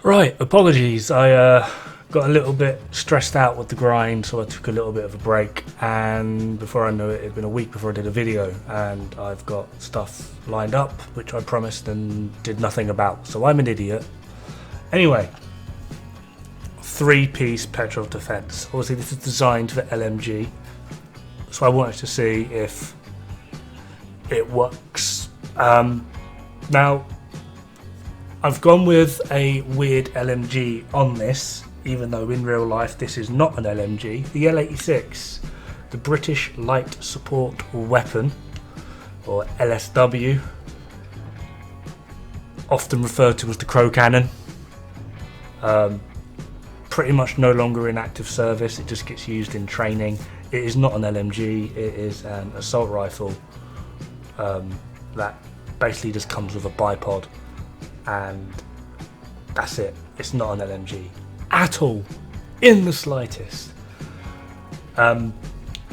Right, apologies. I got a little bit stressed out with the grind, so I took a little bit of a break. And before I knew it, it'd been a week before I did a video, and I've got stuff lined up which I promised and did nothing about. So I'm an idiot. Anyway, 3-piece Petrov defense. Obviously, this is designed for LMG, so I wanted to see if it works. Now, I've gone with a weird LMG on this, even though in real life this is not an LMG. The L86, the British Light Support Weapon, or LSW, often referred to as the Crow Cannon. Pretty much no longer in active service, it just gets used in training. It is not an LMG, it is an assault rifle that basically just comes with a bipod, and that's it. It's not an LMG at all, in the slightest.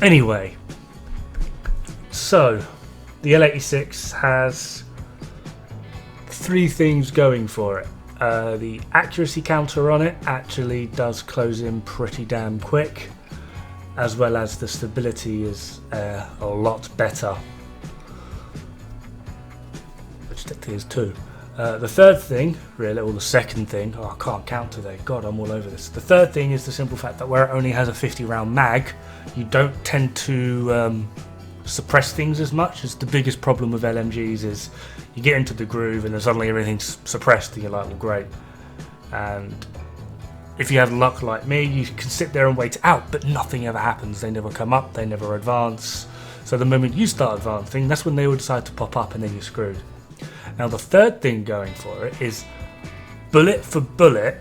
Anyway, so the L86 has 3 things going for it. The accuracy counter on it actually does close in pretty damn quick, as well as the stability is a lot better, which technically is 2. The third thing, really, or the second thing, I can't count today, God, I'm all over this. The third thing is the simple fact that where it only has a 50 round mag, you don't tend to suppress things as much. As the biggest problem with LMGs is you get into the groove and then suddenly everything's suppressed and you're like, well, great. And if you have luck like me, you can sit there and wait it out, but nothing ever happens. They never come up, they never advance. So the moment you start advancing, that's when they all decide to pop up and then you're screwed. Now the third thing going for it is bullet for bullet.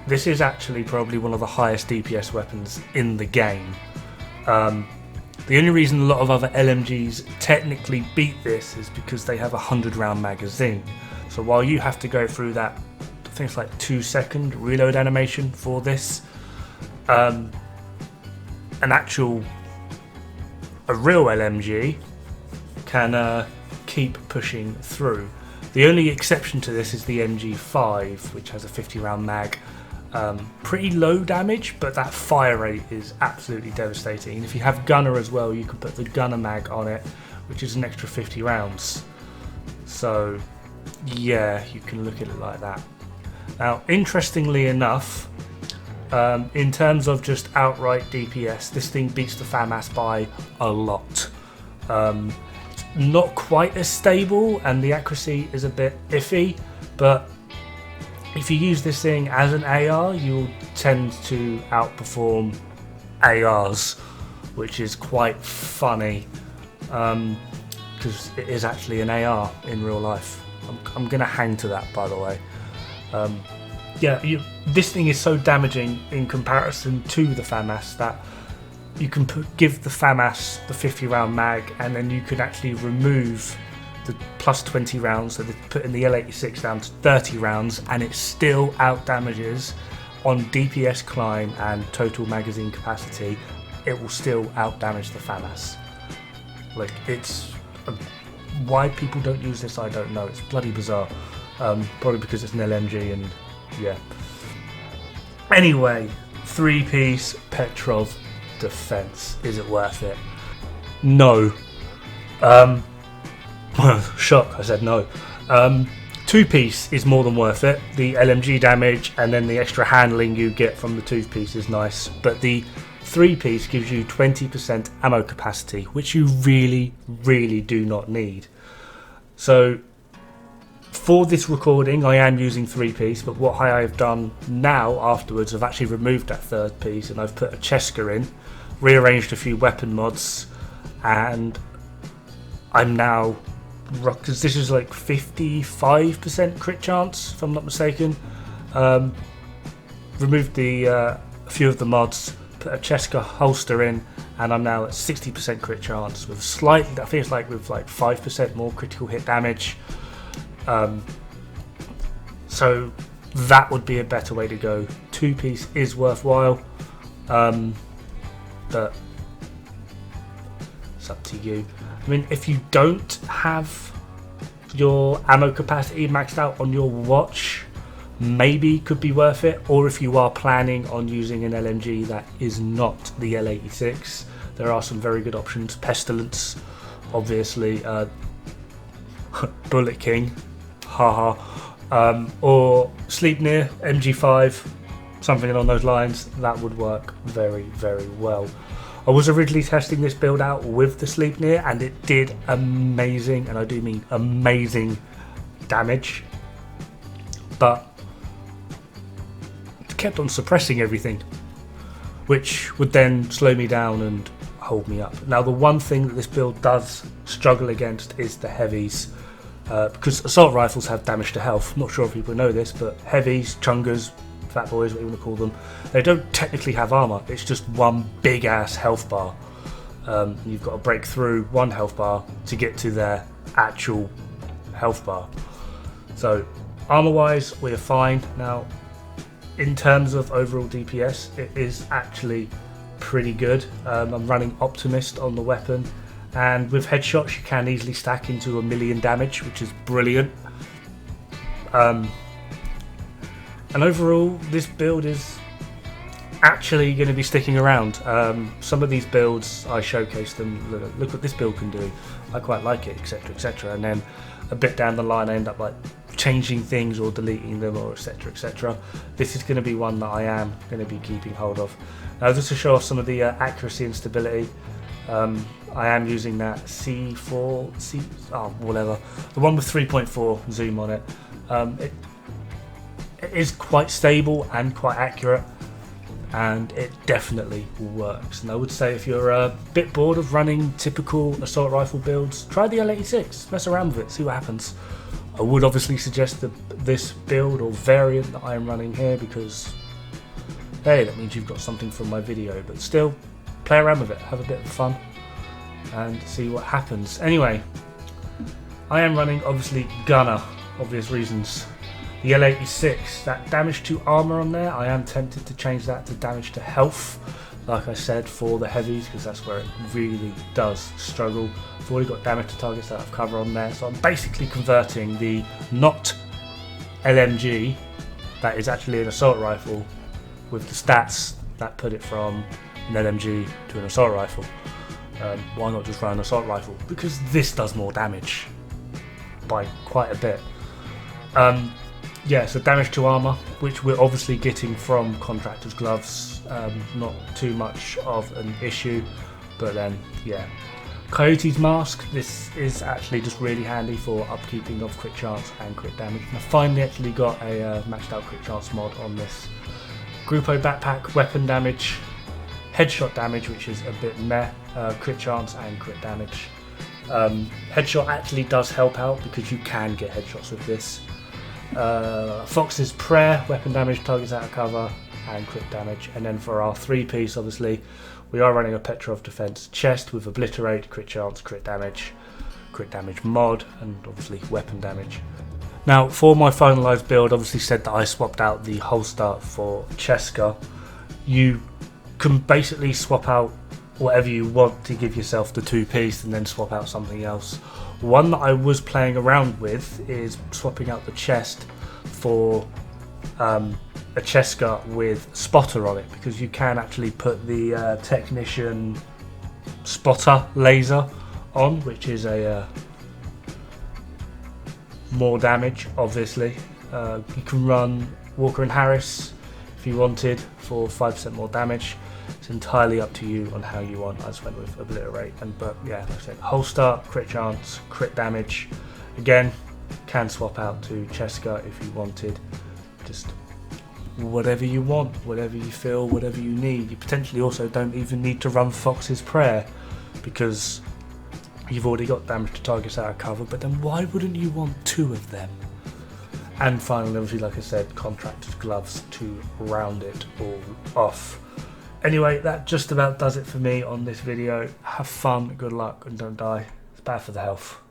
This is actually probably one of the highest DPS weapons in the game. The only reason a lot of other LMGs technically beat this is because they have a 100 round magazine. So while you have to go through that, I think it's like 2-second reload animation for this, a real LMG can keep pushing through. The only exception to this is the MG5, which has a 50 round mag. Pretty low damage, but that fire rate is absolutely devastating. And if you have gunner as well, you can put the gunner mag on it, which is an extra 50 rounds. So yeah, you can look at it like that. Now, interestingly enough, in terms of just outright DPS, this thing beats the FAMAS by a lot. Not quite as stable, and the accuracy is a bit iffy, but if you use this thing as an AR, you'll tend to outperform ARs, which is quite funny, because it is actually an AR in real life. I'm going to hang to that, by the way. This thing is so damaging in comparison to the FAMAS that you can give the FAMAS the 50 round mag, and then you can actually remove the plus 20 rounds, so they're putting the L86 down to 30 rounds, and it still out damages on DPS climb and total magazine capacity. It will still out damage the FAMAS. Like, it's why people don't use this, I don't know. It's bloody bizarre. Probably because it's an LMG, and yeah. Anyway, 3-piece Petrov defense. Is it worth it? No. Shock, I said no. 2-piece is more than worth it. The LMG damage and then the extra handling you get from the 2-piece is nice, but the 3-piece gives you 20% ammo capacity, which you really, really do not need. So for this recording, I am using 3-piece, but what I have done now afterwards, I've actually removed that 3rd piece and I've put a Cheska in, rearranged a few weapon mods, and I'm now, because this is like 55% crit chance, if I'm not mistaken. Removed a few of the mods, put a Cheska holster in, and I'm now at 60% crit chance with slightly, I think it's like with like 5% more critical hit damage. So that would be a better way to go. 2-piece is worthwhile, but it's up to you. I mean, if you don't have your ammo capacity maxed out on your watch, maybe could be worth it, or if you are planning on using an LMG that is not the L86, there are some very good options. Pestilence, obviously, Bullet King, haha, or Sleipnir, MG5, something along those lines. That would work very, very well. I was originally testing this build out with the Sleipnir, and it did amazing, and I do mean amazing damage, but it kept on suppressing everything, which would then slow me down and hold me up. Now, the one thing that this build does struggle against is the heavies, because assault rifles have damage to health. I'm not sure if people know this, but heavies, chungers, fat boys, what you want to call them, they don't technically have armor. It's just one big ass health bar. You've got to break through one health bar to get to their actual health bar. So armor wise, we're fine. Now, in terms of overall DPS, it is actually pretty good. I'm running Optimist on the weapon, and with headshots you can easily stack into 1,000,000 damage, which is brilliant. And overall, this build is actually going to be sticking around. Some of these builds, I showcase them, look what this build can do, I quite like it, etc, etc, and then a bit down the line I end up like changing things or deleting them, or etc, etc. This is going to be one that I am going to be keeping hold of. Now, just to show off some of the accuracy and stability, I am using that whatever, the one with 3.4 zoom on it. It is quite stable and quite accurate, and it definitely works. And I would say if you're a bit bored of running typical assault rifle builds, try the L86, mess around with it, see what happens. I would obviously suggest this build or variant that I am running here, because hey, that means you've got something from my video, but still, play around with it, have a bit of fun and see what happens. Anyway, I am running obviously Gunner, obvious reasons. The L86, that damage to armor on there, I am tempted to change that to damage to health, like I said, for the heavies, because that's where it really does struggle. I've already got damage to targets that I've covered on there, so I'm basically converting the not LMG, that is actually an assault rifle, with the stats that put it from an LMG to an assault rifle. Why not just run an assault rifle? Because this does more damage by quite a bit. Yeah, so damage to armor, which we're obviously getting from Contractor's Gloves, not too much of an issue, but then, yeah. Coyote's Mask, this is actually just really handy for upkeeping of crit chance and crit damage. And I finally actually got a maxed out crit chance mod on this. Grupo Backpack, weapon damage, headshot damage, which is a bit meh, crit chance and crit damage. Headshot actually does help out because you can get headshots with this. Fox's Prayer, weapon damage, targets out of cover and crit damage. And then for our 3-piece, obviously, we are running a Petrov defense chest with Obliterate, crit chance, crit damage mod, and obviously weapon damage. Now, for my finalised build, obviously said that I swapped out the holster for Cheska. You can basically swap out whatever you want to give yourself the 2-piece and then swap out something else. One that I was playing around with is swapping out the chest for a Cheska with spotter on it, because you can actually put the Technician spotter laser on, which is a more damage, obviously. You can run Walker and Harris if you wanted for 5% more damage. It's entirely up to you on how you want. I just went with Obliterate, but yeah, like I said, holster, crit chance, crit damage. Again, can swap out to Cheska if you wanted. Just whatever you want, whatever you feel, whatever you need. You potentially also don't even need to run Fox's Prayer, because you've already got damage to targets out of cover, but then why wouldn't you want 2 of them? And finally, obviously, like I said, Contractor's Gloves to round it all off. Anyway, that just about does it for me on this video. Have fun, good luck, and don't die. It's bad for the health.